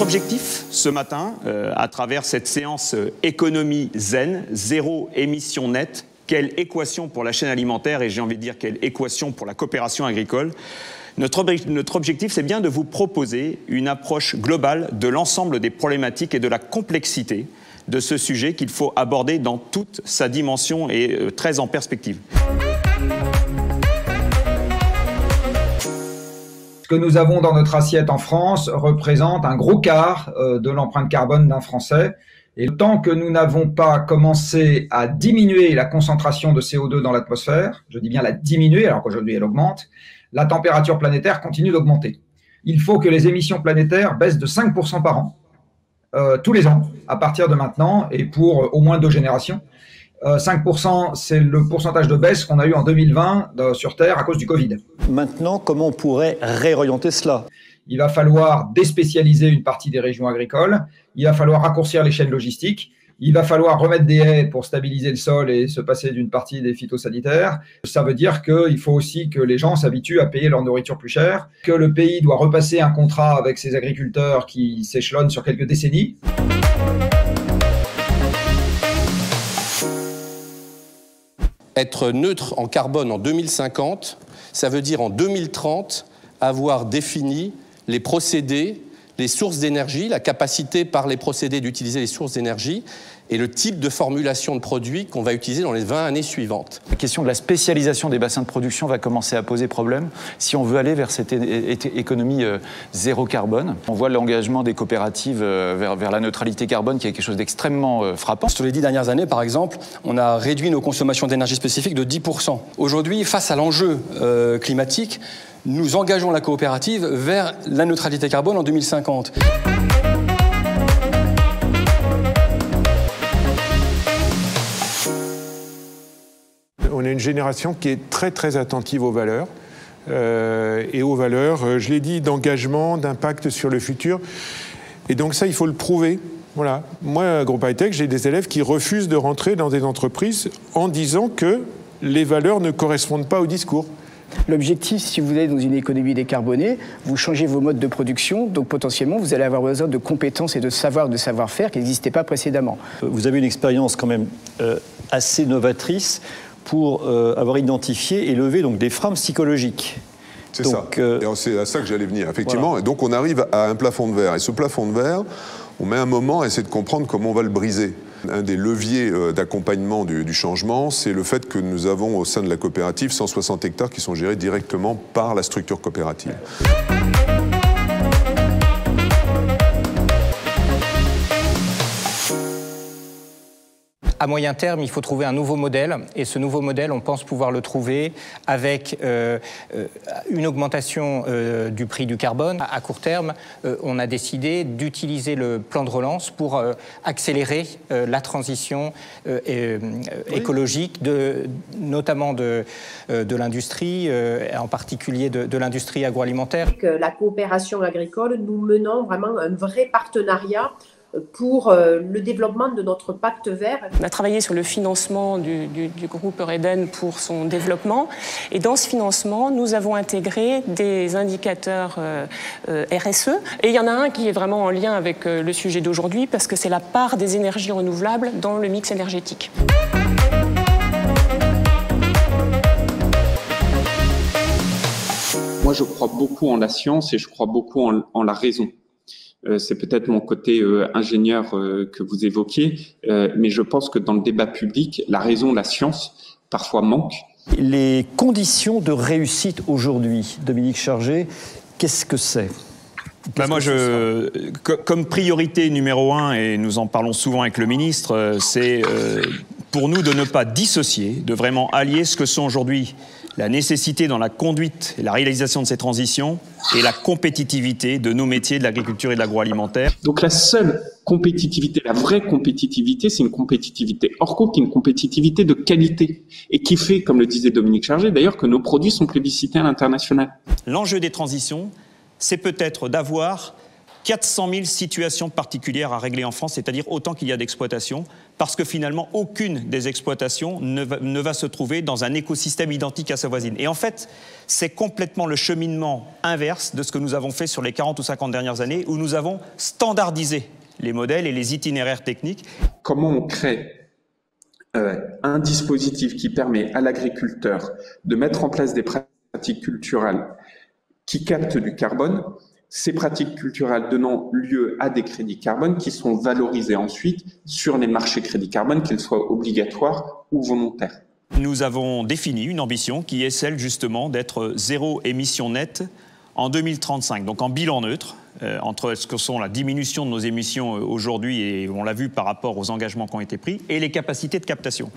Notre objectif ce matin, à travers cette séance économie zen, zéro émission nette, quelle équation pour la chaîne alimentaire et j'ai envie de dire quelle équation pour la coopération agricole. Notre objectif, c'est bien de vous proposer une approche globale de l'ensemble des problématiques et de la complexité de ce sujet qu'il faut aborder dans toute sa dimension et très en perspective. Ce que nous avons dans notre assiette en France représente un gros quart de l'empreinte carbone d'un Français. Et tant que nous n'avons pas commencé à diminuer la concentration de CO2 dans l'atmosphère, je dis bien la diminuer alors qu'aujourd'hui elle augmente, la température planétaire continue d'augmenter. Il faut que les émissions planétaires baissent de 5% par an, tous les ans, à partir de maintenant, et pour au moins 2 générations. 5%, c'est le pourcentage de baisse qu'on a eu en 2020 sur Terre à cause du Covid. Maintenant, comment on pourrait réorienter cela ? Il va falloir déspécialiser une partie des régions agricoles, il va falloir raccourcir les chaînes logistiques, il va falloir remettre des haies pour stabiliser le sol et se passer d'une partie des phytosanitaires. Ça veut dire qu'il faut aussi que les gens s'habituent à payer leur nourriture plus cher, que le pays doit repasser un contrat avec ses agriculteurs qui s'échelonnent sur quelques décennies. Être neutre en carbone en 2050, ça veut dire en 2030 avoir défini les procédés, les sources d'énergie, la capacité par les procédés d'utiliser les sources d'énergie et le type de formulation de produits qu'on va utiliser dans les 20 années suivantes. La question de la spécialisation des bassins de production va commencer à poser problème si on veut aller vers cette économie zéro carbone. On voit l'engagement des coopératives vers la neutralité carbone qui est quelque chose d'extrêmement frappant. Sur les 10 dernières années, par exemple, on a réduit nos consommations d'énergie spécifique de 10%. Aujourd'hui, face à l'enjeu climatique, nous engageons la coopérative vers la neutralité carbone en 2050. On a une génération qui est très très attentive aux valeurs, et aux valeurs, je l'ai dit, d'engagement, d'impact sur le futur. Et donc ça, il faut le prouver. Voilà. Moi, à Groupe Hightech, j'ai des élèves qui refusent de rentrer dans des entreprises en disant que les valeurs ne correspondent pas au discours. L'objectif, si vous êtes dans une économie décarbonée, vous changez vos modes de production, donc potentiellement vous allez avoir besoin de compétences et de savoir-faire qui n'existaient pas précédemment. Vous avez une expérience quand même assez novatrice pour avoir identifié et levé donc, des freins psychologiques. C'est ça. Et c'est à ça que j'allais venir, effectivement. Voilà. Et donc on arrive à un plafond de verre. Et ce plafond de verre, on met un moment à essayer de comprendre comment on va le briser. Un des leviers d'accompagnement du changement, c'est le fait que nous avons au sein de la coopérative 160 hectares qui sont gérés directement par la structure coopérative. À moyen terme, il faut trouver un nouveau modèle et ce nouveau modèle, on pense pouvoir le trouver avec une augmentation du prix du carbone. À court terme, on a décidé d'utiliser le plan de relance pour accélérer la transition écologique, notamment de l'industrie, en particulier de l'industrie agroalimentaire. Avec la coopération agricole, nous menons vraiment un vrai partenariat pour le développement de notre pacte vert. On a travaillé sur le financement du groupe Eureden pour son développement. Et dans ce financement, nous avons intégré des indicateurs RSE. Et il y en a un qui est vraiment en lien avec le sujet d'aujourd'hui parce que c'est la part des énergies renouvelables dans le mix énergétique. Moi, je crois beaucoup en la science et je crois beaucoup en la raison. C'est peut-être mon côté ingénieur que vous évoquiez, mais je pense que dans le débat public, la raison, la science, parfois manquent. Les conditions de réussite aujourd'hui, Dominique Chargé, qu'est-ce que c'est ? Moi, comme priorité numéro 1, et nous en parlons souvent avec le ministre, c'est pour nous de ne pas dissocier, de vraiment allier ce que sont aujourd'hui la nécessité dans la conduite et la réalisation de ces transitions et la compétitivité de nos métiers de l'agriculture et de l'agroalimentaire. Donc la seule compétitivité, la vraie compétitivité, c'est une compétitivité hors coût, qui est une compétitivité de qualité et qui fait, comme le disait Dominique Chargé, d'ailleurs que nos produits sont plébiscités à l'international. L'enjeu des transitions, c'est peut-être d'avoir 400 000 situations particulières à régler en France, c'est-à-dire autant qu'il y a d'exploitations, parce que finalement, aucune des exploitations ne va se trouver dans un écosystème identique à sa voisine. Et en fait, c'est complètement le cheminement inverse de ce que nous avons fait sur les 40 ou 50 dernières années, où nous avons standardisé les modèles et les itinéraires techniques. Comment on crée un dispositif qui permet à l'agriculteur de mettre en place des pratiques culturelles qui captent du carbone, ces pratiques culturelles donnant lieu à des crédits carbone qui sont valorisés ensuite sur les marchés crédits carbone, qu'ils soient obligatoires ou volontaires. Nous avons défini une ambition qui est celle justement d'être zéro émission nette en 2035, donc en bilan neutre, entre ce que sont la diminution de nos émissions aujourd'hui, et on l'a vu par rapport aux engagements qui ont été pris, et les capacités de captation.